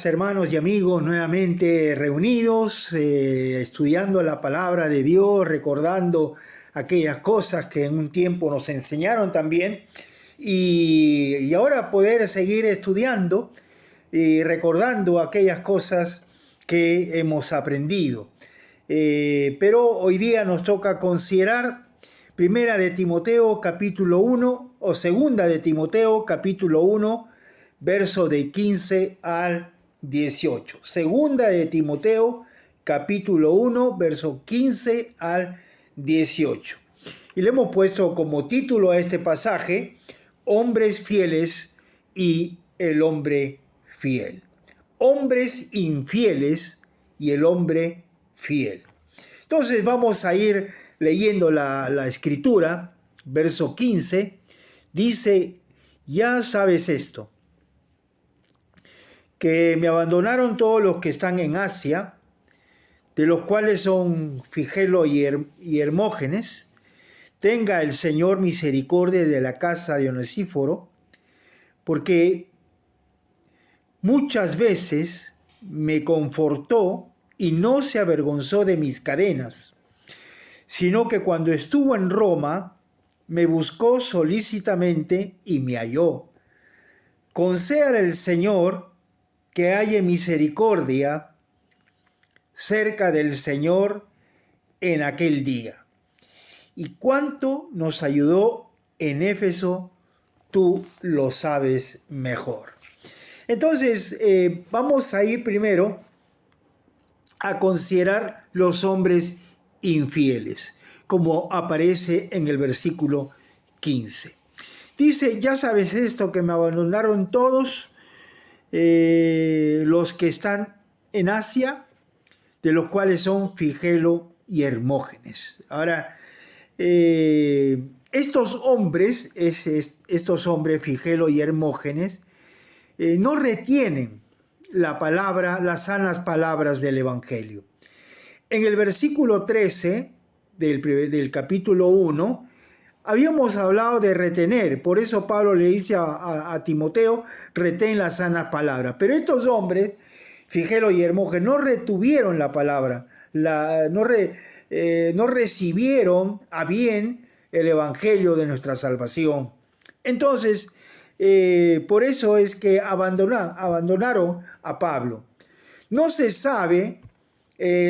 días, hermanos y amigos, nuevamente reunidos, estudiando la palabra de Dios, recordando aquellas cosas que en un tiempo nos enseñaron también, y ahora poder seguir estudiando y recordando aquellas cosas que hemos aprendido. Pero hoy día nos toca considerar Primera de Timoteo capítulo 1 o Segunda de Timoteo capítulo 1, verso de 15 al 18. Segunda de Timoteo, capítulo 1, verso 15 al 18. Y le hemos puesto como título a este pasaje, Hombres fieles y el hombre fiel. Hombres infieles y el hombre fiel. Entonces vamos a ir leyendo la escritura, verso 15, dice, ya sabes esto, que me abandonaron todos los que están en Asia, de los cuales son Figelo y Hermógenes. Tenga el Señor misericordia de la casa de Onesíforo, porque muchas veces me confortó y no se avergonzó de mis cadenas, sino que cuando estuvo en Roma, me buscó solícitamente y me halló. Concédale el Señor que haya misericordia cerca del Señor en aquel día. Y cuánto nos ayudó en Éfeso, tú lo sabes mejor. Entonces, vamos a ir primero a considerar los hombres infieles, como aparece en el versículo 15. Dice, ya sabes esto, que me abandonaron todos los que están en Asia, de los cuales son Figelo y Hermógenes. Ahora, estos hombres, Figelo y Hermógenes, no retienen la palabra, las sanas palabras del Evangelio. En el versículo 13 del capítulo 1, habíamos hablado de retener, por eso Pablo le dice a Timoteo, retén las sanas palabras. Pero estos hombres, Figelo y Hermógenes, no retuvieron la palabra, no recibieron a bien el Evangelio de nuestra salvación. Entonces, por eso es que abandonaron a Pablo. No se sabe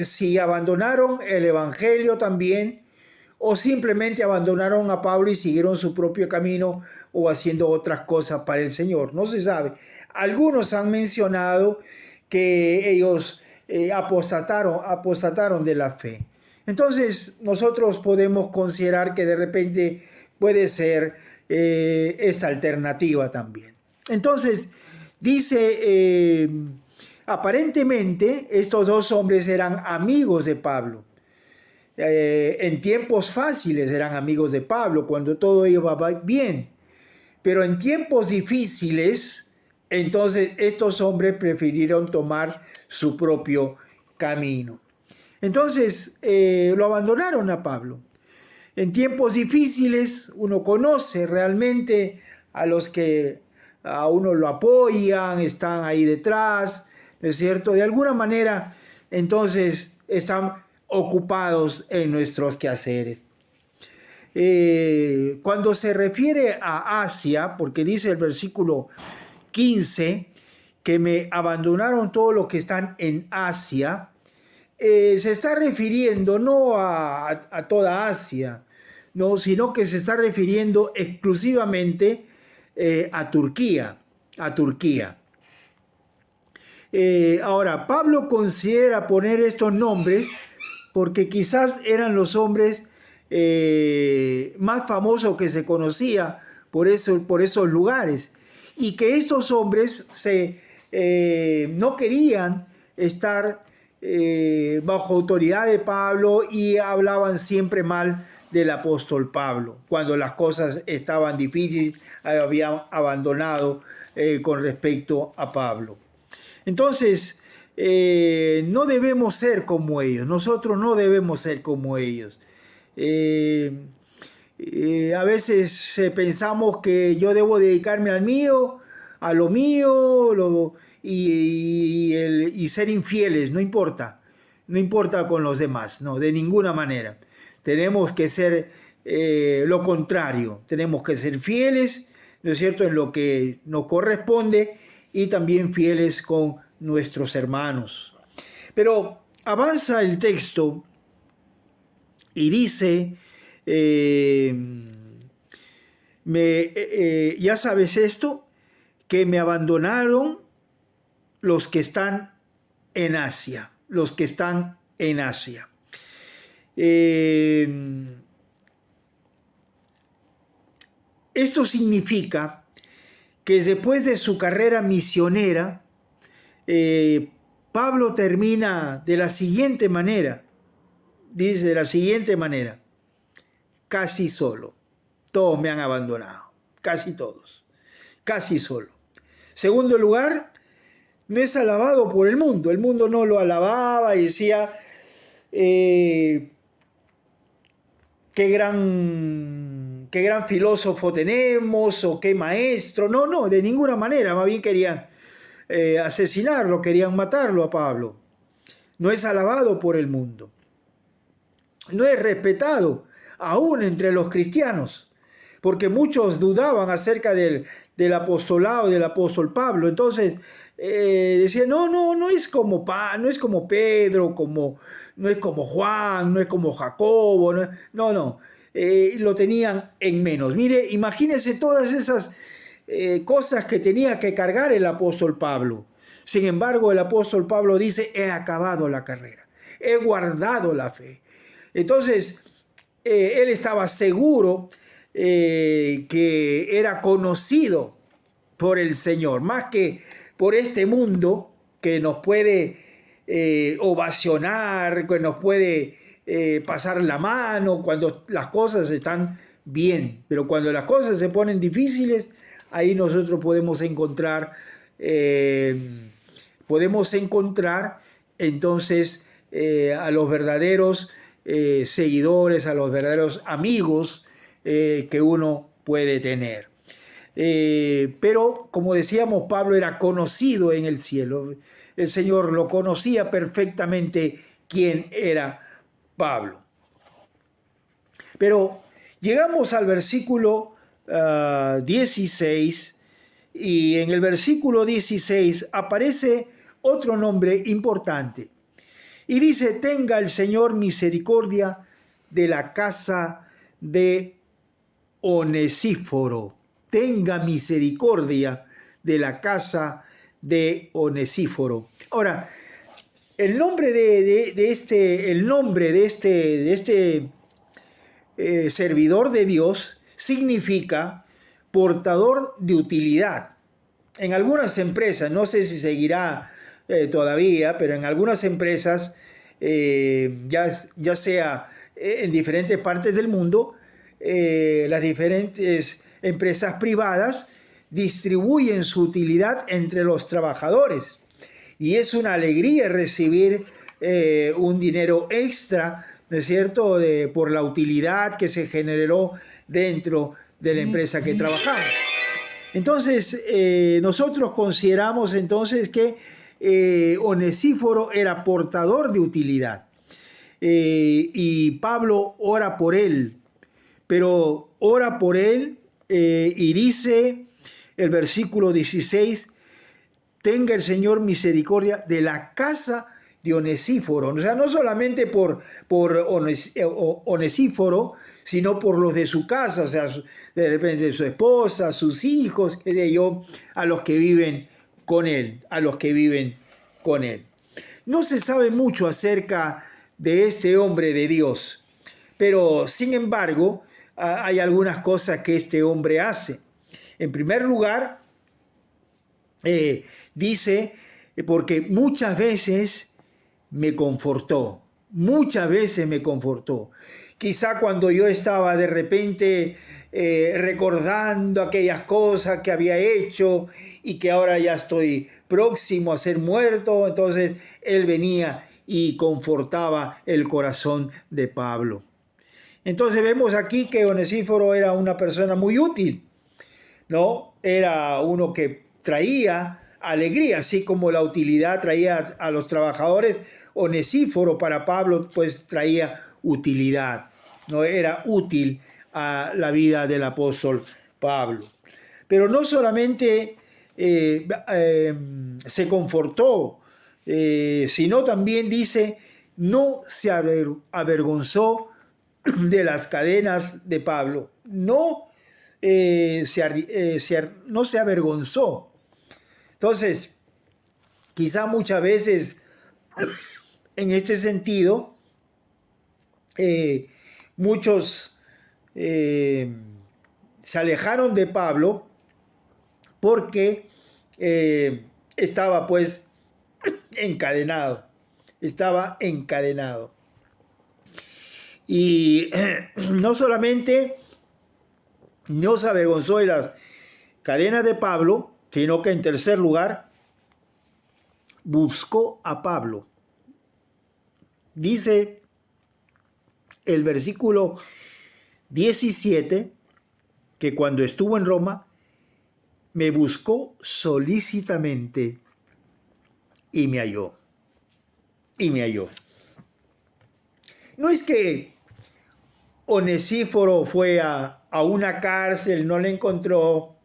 si abandonaron el Evangelio también, o simplemente abandonaron a Pablo y siguieron su propio camino o haciendo otras cosas para el Señor. No se sabe. Algunos han mencionado que ellos apostataron de la fe. Entonces nosotros podemos considerar que de repente puede ser esta alternativa también. Entonces dice, aparentemente estos dos hombres eran amigos de Pablo. En tiempos fáciles eran amigos de Pablo, cuando todo iba bien. Pero en tiempos difíciles, entonces estos hombres prefirieron tomar su propio camino. Entonces lo abandonaron a Pablo. En tiempos difíciles uno conoce realmente a los que a uno lo apoyan, están ahí detrás, ¿no es cierto? De alguna manera, entonces están ocupados en nuestros quehaceres. Cuando se refiere a Asia, porque dice el versículo 15, que me abandonaron todos los que están en Asia, se está refiriendo no a toda Asia, no, sino que se está refiriendo exclusivamente a Turquía. Ahora, Pablo considera poner estos nombres porque quizás eran los hombres más famosos que se conocía por esos lugares, y que estos hombres no querían estar bajo autoridad de Pablo y hablaban siempre mal del apóstol Pablo. Cuando las cosas estaban difíciles, habían abandonado con respecto a Pablo. Entonces, no debemos ser como ellos. Nosotros no debemos ser como ellos. A veces pensamos que yo debo dedicarme a lo mío, y ser infieles, no importa. No importa con los demás, no, de ninguna manera. Tenemos que ser lo contrario, tenemos que ser fieles, ¿no es cierto?, en lo que nos corresponde y también fieles con nuestros hermanos. Pero avanza el texto y dice, ya sabes esto, que me abandonaron los que están en Asia, los que están en Asia. Esto significa que después de su carrera misionera, Pablo termina de la siguiente manera, dice de la siguiente manera: casi solo, todos me han abandonado, casi todos, casi solo. Segundo lugar, no es alabado por el mundo no lo alababa y decía, qué gran filósofo tenemos o qué maestro. No, de ninguna manera, más bien querían asesinarlo, querían matarlo a Pablo. No es alabado por el mundo, no es respetado aún entre los cristianos, porque muchos dudaban acerca del apostolado del apóstol Pablo. Entonces decían, no es como Pedro, no es como Juan, no es como Jacobo, no. Lo tenían en menos. Mire, imagínense todas esas cosas que tenía que cargar el apóstol Pablo. Sin embargo, el apóstol Pablo dice, he acabado la carrera, he guardado la fe. Entonces, él estaba seguro que era conocido por el Señor, más que por este mundo que nos puede ovacionar, que nos puede pasar la mano cuando las cosas están bien, pero cuando las cosas se ponen difíciles, ahí nosotros podemos encontrar entonces a los verdaderos seguidores, a los verdaderos amigos que uno puede tener. Pero como decíamos, Pablo era conocido en el cielo. El Señor lo conocía perfectamente quién era Pablo. Pero llegamos al versículo 16, y en el versículo 16 aparece otro nombre importante. Y dice, tenga el Señor misericordia de la casa de Onesíforo. Tenga misericordia de la casa de Onesíforo. Ahora, el nombre de este servidor de Dios significa portador de utilidad. En algunas empresas, no sé si seguirá todavía, pero en algunas empresas, ya sea en diferentes partes del mundo, las diferentes empresas privadas distribuyen su utilidad entre los trabajadores. Y es una alegría recibir un dinero extra, ¿no es cierto?, por la utilidad que se generó dentro de la empresa que trabajamos. Entonces, nosotros consideramos entonces que Onesíforo era portador de utilidad. Y Pablo ora por él, pero ora por él y dice el versículo 16, tenga el Señor misericordia de la casa de Onesíforo. O sea, no solamente por Onesíforo, sino por los de su casa, o sea, de repente su esposa, sus hijos, a los que viven con él, No se sabe mucho acerca de este hombre de Dios, pero sin embargo, hay algunas cosas que este hombre hace. En primer lugar, dice, porque muchas veces me confortó. Quizá cuando yo estaba de repente recordando aquellas cosas que había hecho y que ahora ya estoy próximo a ser muerto, entonces él venía y confortaba el corazón de Pablo. Entonces vemos aquí que Onesíforo era una persona muy útil, ¿no? Era uno que traía alegría, así como la utilidad traía a los trabajadores. Onesíforo para Pablo pues traía utilidad, no era útil a la vida del apóstol Pablo. Pero no solamente se confortó, sino también dice, no se avergonzó de las cadenas de Pablo, no se avergonzó. Entonces, quizá muchas veces en este sentido, muchos se alejaron de Pablo porque estaba pues encadenado, Y no solamente no se avergonzó de las cadenas de Pablo, sino que en tercer lugar, buscó a Pablo. Dice el versículo 17 que cuando estuvo en Roma, me buscó solícitamente y me halló. No es que Onesíforo fue a una cárcel, no le encontró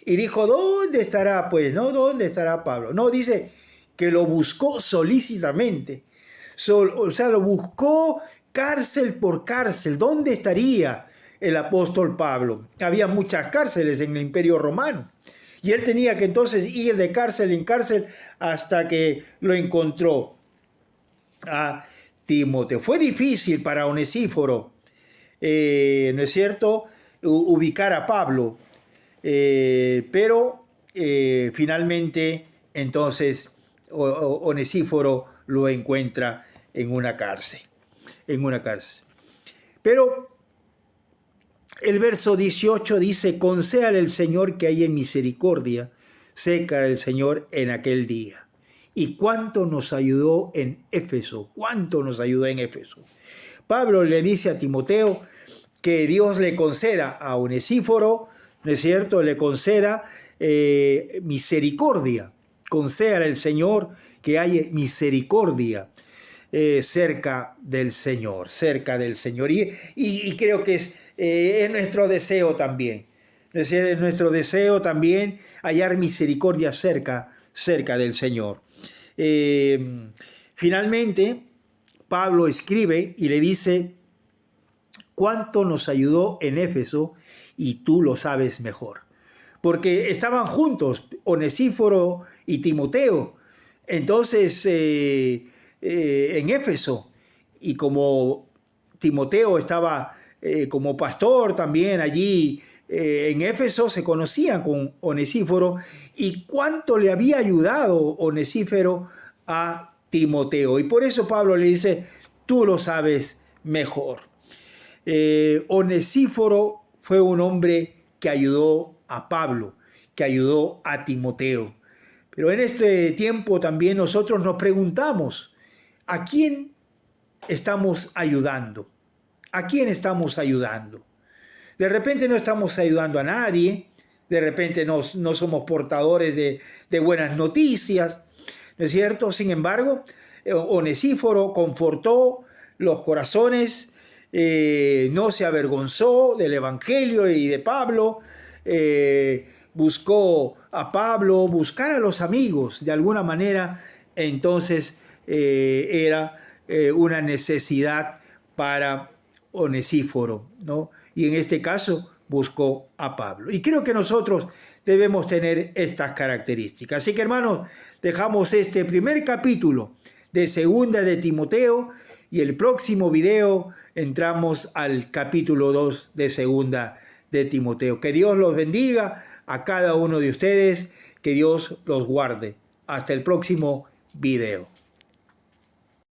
y dijo, ¿dónde estará pues? ¿No? ¿Dónde estará Pablo? No, dice que lo buscó solícitamente. O sea, lo buscó cárcel por cárcel. ¿Dónde estaría el apóstol Pablo? Había muchas cárceles en el Imperio Romano. Y él tenía que entonces ir de cárcel en cárcel hasta que lo encontró a Timoteo. Fue difícil para Onesíforo, ¿no es cierto?, ubicar a Pablo. Pero finalmente entonces Onesíforo lo encuentra en una cárcel. Pero el verso 18 dice, concédale el Señor que haya misericordia, cerca del Señor en aquel día. Y cuánto nos ayudó en Éfeso, Pablo le dice a Timoteo que Dios le conceda a Onesíforo, ¿no es cierto?, le conceda misericordia. Concédale al Señor que haya misericordia cerca del Señor. Y creo que es nuestro deseo también. Es nuestro deseo también hallar misericordia cerca del Señor. Finalmente, Pablo escribe y le dice, cuánto nos ayudó en Éfeso y tú lo sabes mejor. Porque estaban juntos, Onesíforo y Timoteo, entonces en Éfeso, y como Timoteo estaba como pastor también allí en Éfeso, se conocían con Onesíforo, y cuánto le había ayudado Onesíforo a Timoteo. Y por eso Pablo le dice, tú lo sabes mejor. Onesíforo fue un hombre que ayudó a Pablo, que ayudó a Timoteo. Pero en este tiempo también nosotros nos preguntamos, ¿a quién estamos ayudando? ¿A quién estamos ayudando? De repente no estamos ayudando a nadie, de repente no somos portadores de buenas noticias, ¿no es cierto? Sin embargo, Onesíforo confortó los corazones, no se avergonzó del Evangelio y de Pablo, buscó a Pablo, buscar a los amigos, de alguna manera, entonces era una necesidad para Onesíforo, ¿no? Y en este caso buscó a Pablo. Y creo que nosotros debemos tener estas características. Así que, hermanos, dejamos este primer capítulo de Segunda de Timoteo y el próximo video entramos al capítulo 2 de Segunda de Timoteo. Que Dios los bendiga a cada uno de ustedes, que Dios los guarde. Hasta el próximo video.